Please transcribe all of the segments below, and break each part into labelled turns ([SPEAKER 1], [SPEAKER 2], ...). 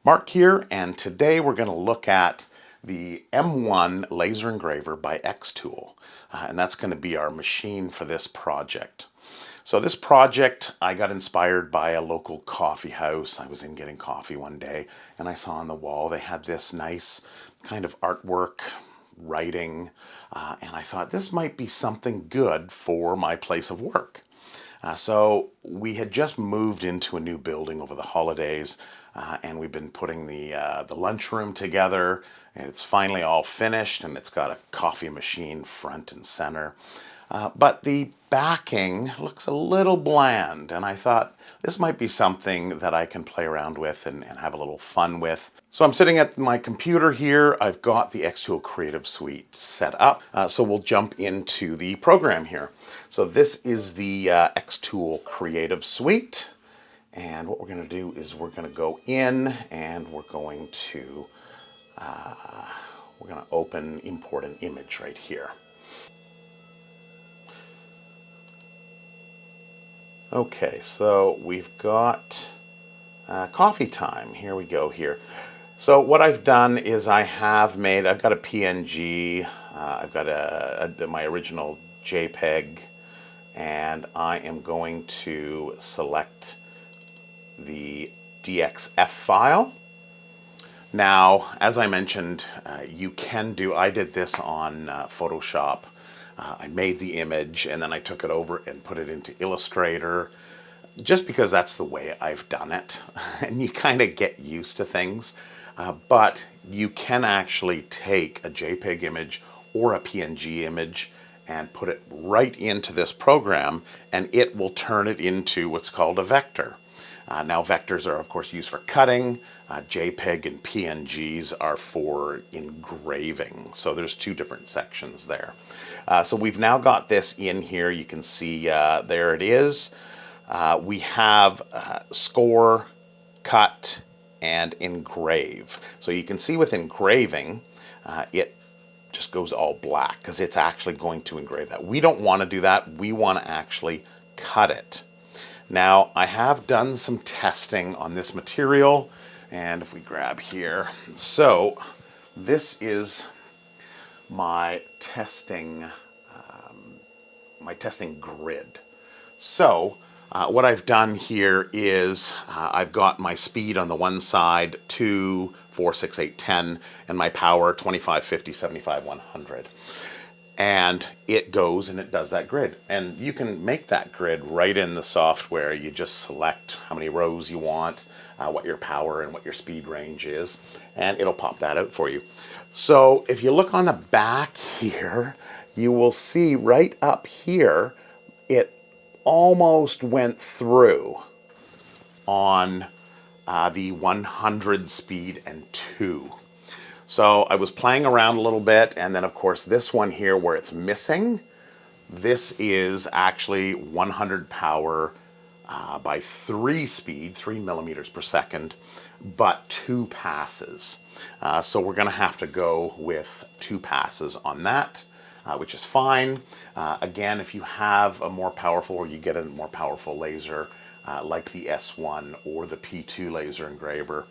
[SPEAKER 1] Mark here, and today we're going to look at the M1 laser engraver by XTOOL, and that's going to be our machine for this project. So this project, I got inspired by a local coffee house. I was in getting coffee one day, and I saw on the wall they had this nice kind of artwork, writing, and I thought this might be something good for my place of work. So we had just moved into a new building over the holidays, and we've been putting the lunchroom together, and it's finally all finished, and it's got a coffee machine front and center. But the backing looks a little bland, and I thought this might be something that I can play around with and have a little fun with. So I'm sitting at my computer here. I've got the XTOOL Creative Suite set up, so we'll jump into the program here. So this is the XTOOL Creative Suite, and what we're going to do is we're going to go in and we're going to import an image right here. Okay, so we've got coffee time. Here we go here. So what I've done is I've got a PNG, I've got my original JPEG, and I am going to select the DXF file. Now, as I mentioned, I did this on Photoshop. I made the image and then I took it over and put it into Illustrator, just because that's the way I've done it. And you kind of get used to things. But you can actually take a JPEG image or a PNG image and put it right into this program, and it will turn it into what's called a vector. Now vectors are of course used for cutting, JPEG and PNGs are for engraving. So there's two different sections there. So we've now got this in here. You can see there it is. We have score, cut, and engrave. So you can see with engraving, it just goes all black because it's actually going to engrave that. We don't want to do that. We want to actually cut it. Now, I have done some testing on this material, and if we grab here, so this is my testing grid. So what I've done here is I've got my speed on the one side, 2, 4, 6, 8, 10, and my power 25, 50, 75, 100. And it goes and it does that grid. And you can make that grid right in the software. You just select how many rows you want, what your power and what your speed range is, and it'll pop that out for you. So if you look on the back here, you will see right up here, it almost went through on the 100 speed and 2. So I was playing around a little bit, and then of course this one here where it's missing, this is actually 100 power by 3 speed, 3 millimeters per second, but 2 passes. So we're going to have to go with 2 passes on that, which is fine. Again, if you have a more powerful, or you get a more powerful laser, like the S1 or the P2 laser engraver.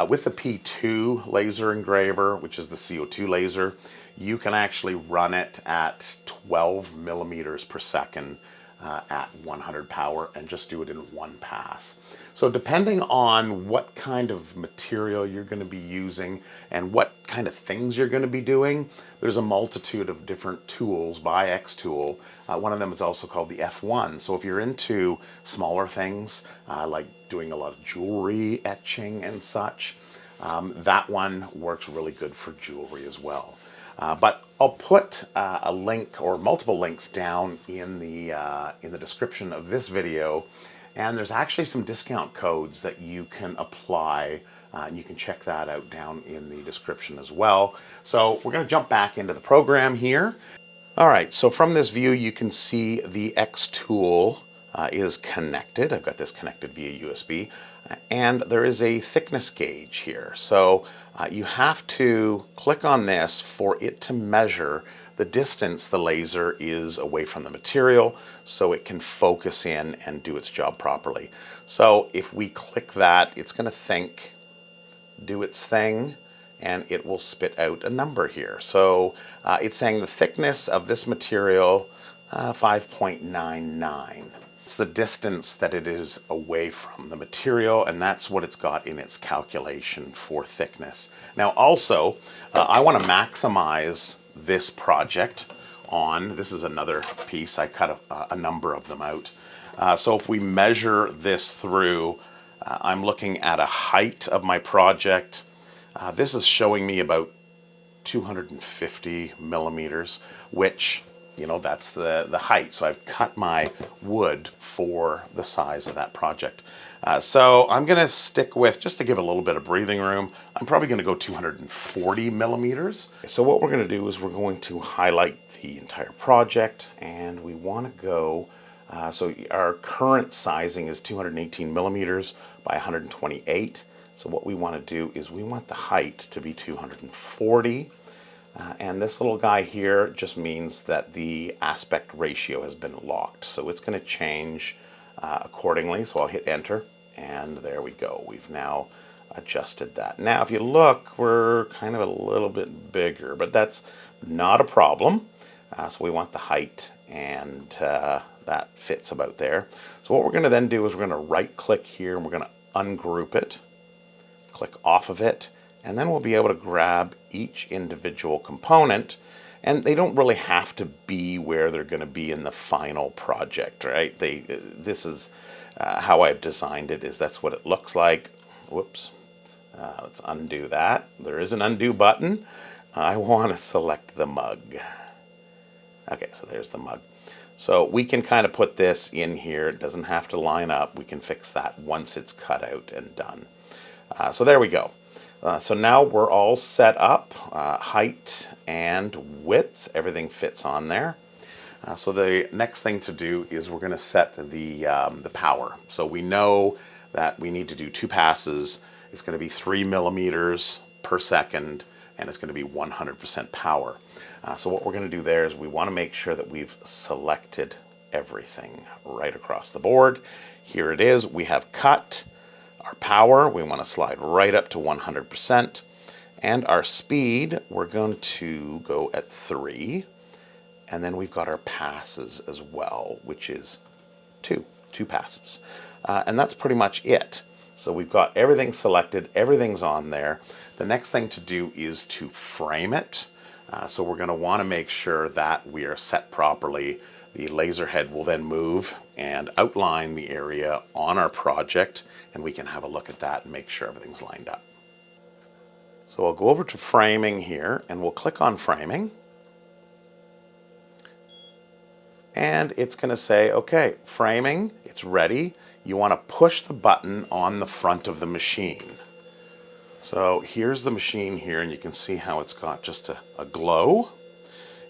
[SPEAKER 1] With the P2 laser engraver, which is the CO2 laser, you can actually run it at 12 millimeters per second at 100 power and just do it in one pass. So depending on what kind of material you're going to be using and what kind of things you're going to be doing, there's a multitude of different tools by XTOOL. One of them is also called the F1. So if you're into smaller things, like doing a lot of jewelry etching and such, that one works really good for jewelry as well. But I'll put a link or multiple links down in the description of this video, and there's actually some discount codes that you can apply, and you can check that out down in the description as well. So we're going to jump back into the program here. All right, so from this view you can see the XTOOL is connected. I've got this connected via USB, and there is a thickness gauge here. So you have to click on this for it to measure the distance the laser is away from the material so it can focus in and do its job properly. So if we click that, it's going to think do its thing, and it will spit out a number here. So it's saying the thickness of this material, 5.99. It's the distance that it is away from the material, and that's what it's got in its calculation for thickness. Now also, I want to maximize this project on, this is another piece, I cut a number of them out. So if we measure this through, I'm looking at a height of my project. This is showing me about 250 millimeters, which, you know, that's the height. So I've cut my wood for the size of that project. So I'm going to stick with, just to give a little bit of breathing room, I'm probably going to go 240 millimeters. So what we're going to do is we're going to highlight the entire project, and we want to go, so our current sizing is 218 millimeters by 128. So what we want to do is we want the height to be 240. And this little guy here just means that the aspect ratio has been locked. So it's going to change accordingly. So I'll hit enter, and there we go. We've now adjusted that. Now, if you look, we're kind of a little bit bigger, but that's not a problem. So we want the height, and that fits about there. So what we're going to then do is we're going to right click here, and we're going to ungroup it, click off of it, and then we'll be able to grab each individual component, and they don't really have to be where they're going to be in the final project, right? This is how I've designed it, is that's what it looks like. Whoops. Let's undo that. There is an undo button. I want to select the mug. Okay, so there's the mug. So we can kind of put this in here. It doesn't have to line up. We can fix that once it's cut out and done. So there we go. So now we're all set up, height and width, everything fits on there. So the next thing to do is we're going to set the power. So we know that we need to do 2 passes. It's going to be 3 millimeters per second, and it's going to be 100% power. So what we're going to do there is we want to make sure that we've selected everything right across the board. Here it is. We have cut. Our power, we want to slide right up to 100%. And our speed, we're going to go at 3. And then we've got our passes as well, which is 2 passes. And that's pretty much it. So we've got everything selected, everything's on there. The next thing to do is to frame it. So we're going to want to make sure that we are set properly. The laser head will then move and outline the area on our project, and we can have a look at that and make sure everything's lined up. So I'll go over to framing here, and we'll click on framing. And it's going to say, okay, framing, it's ready. You want to push the button on the front of the machine. So here's the machine here, and you can see how it's got just a glow.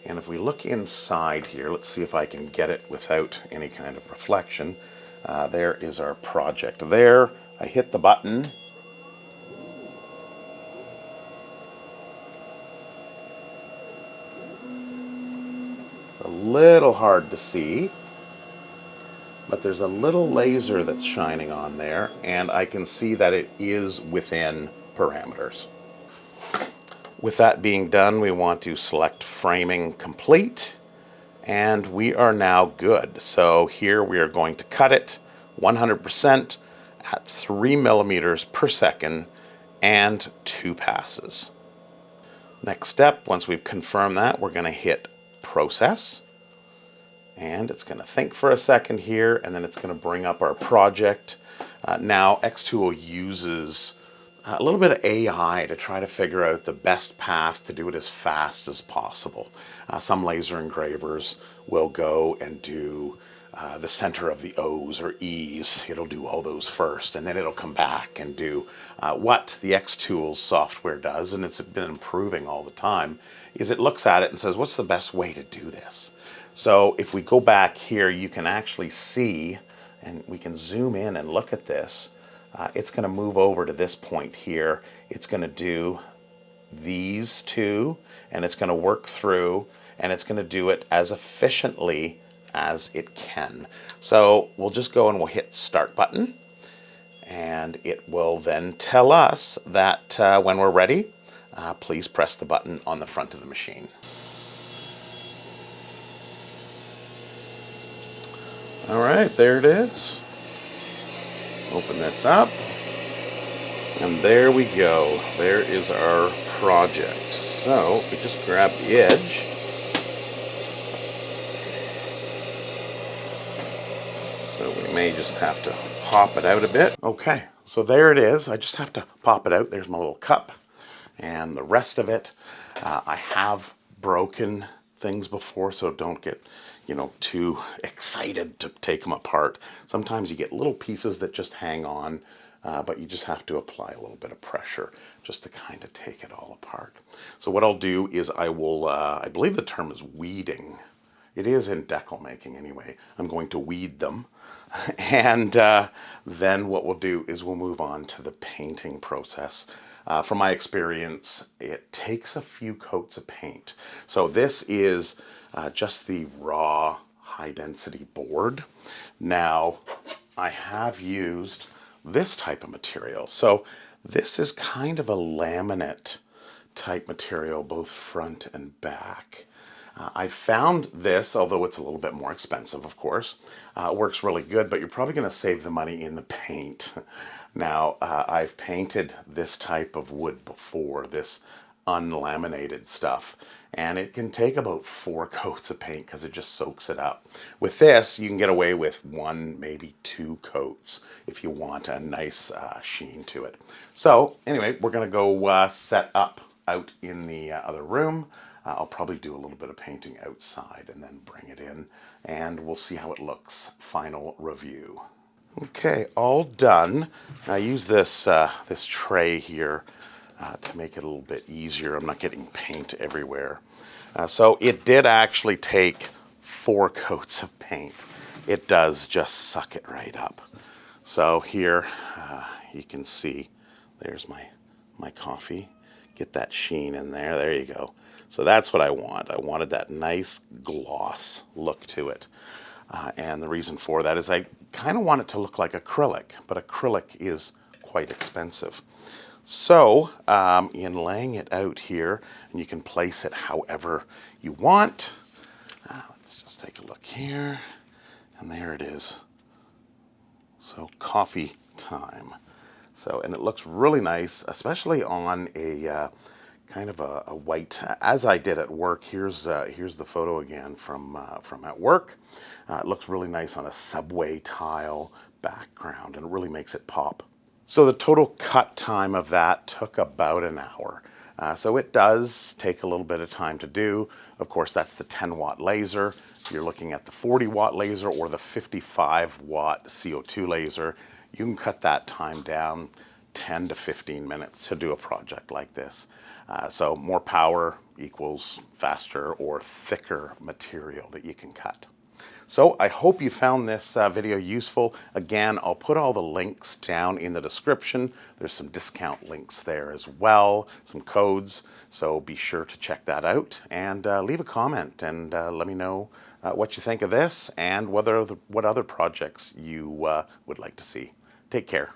[SPEAKER 1] And if we look inside here, let's see if I can get it without any kind of reflection. There is our project there. I hit the button. A little hard to see, but there's a little laser that's shining on there, and I can see that it is within parameters. With that being done, we want to select framing complete, and we are now good. So here we are going to cut it 100% at 3 millimeters per second and 2 passes. Next step, once we've confirmed that, we're going to hit process, and it's going to think for a second here, and then it's going to bring up our project. Now XTOOL uses a little bit of AI to try to figure out the best path to do it as fast as possible. Some laser engravers will go and do the center of the O's or E's. It'll do all those first, and then it'll come back and do what the XTOOL software does, and it's been improving all the time, is it looks at it and says, what's the best way to do this? So if we go back here, you can actually see, and we can zoom in and look at this. It's going to move over to this point here. It's going to do these 2, and it's going to work through, and it's going to do it as efficiently as it can. So we'll just go and we'll hit start button, and it will then tell us that when we're ready, please press the button on the front of the machine. All right, there it is. Open this up, and there we go. There is our project. So if we just grab the edge, so we may just have to pop it out a bit. Okay, so there it is. I just have to pop it out. There's my little cup, and the rest of it, I have broken things before, so don't get too excited to take them apart. Sometimes you get little pieces that just hang on, but you just have to apply a little bit of pressure just to kind of take it all apart. So what I'll do is I will, I believe the term is weeding. It is in decal making anyway. I'm going to weed them. And then what we'll do is we'll move on to the painting process. From my experience, it takes a few coats of paint. So this is just the raw high density board. Now, I have used this type of material. So this is kind of a laminate type material, both front and back. I found this, although it's a little bit more expensive, of course, works really good, but you're probably going to save the money in the paint. Now, I've painted this type of wood before, this unlaminated stuff, and it can take about 4 coats of paint because it just soaks it up. With this, you can get away with 1, maybe 2 coats if you want a nice sheen to it. So anyway, we're going to go set up out in the other room. I'll probably do a little bit of painting outside and then bring it in, and we'll see how it looks. Final review. Okay, all done. I use this this tray here to make it a little bit easier. I'm not getting paint everywhere. So it did actually take 4 coats of paint. It does just suck it right up. So here you can see there's my coffee. Get that sheen in there. There you go. So that's what I want. I wanted that nice gloss look to it. And the reason for that is I kind of want it to look like acrylic, but acrylic is quite expensive. So in laying it out here, and you can place it however you want. Let's just take a look here, and there it is. So coffee time. So, and it looks really nice, especially on a kind of a white, as I did at work. Here's the photo again from at work. It looks really nice on a subway tile background, and it really makes it pop. So the total cut time of that took about an hour. So it does take a little bit of time to do. Of course, that's the 10-watt laser. You're looking at the 40-watt laser or the 55-watt CO2 laser. You can cut that time down 10 to 15 minutes to do a project like this. So more power equals faster or thicker material that you can cut. So I hope you found this video useful. Again, I'll put all the links down in the description. There's some discount links there as well, some codes. So be sure to check that out and leave a comment and let me know what you think of this and what other projects you would like to see. Take care.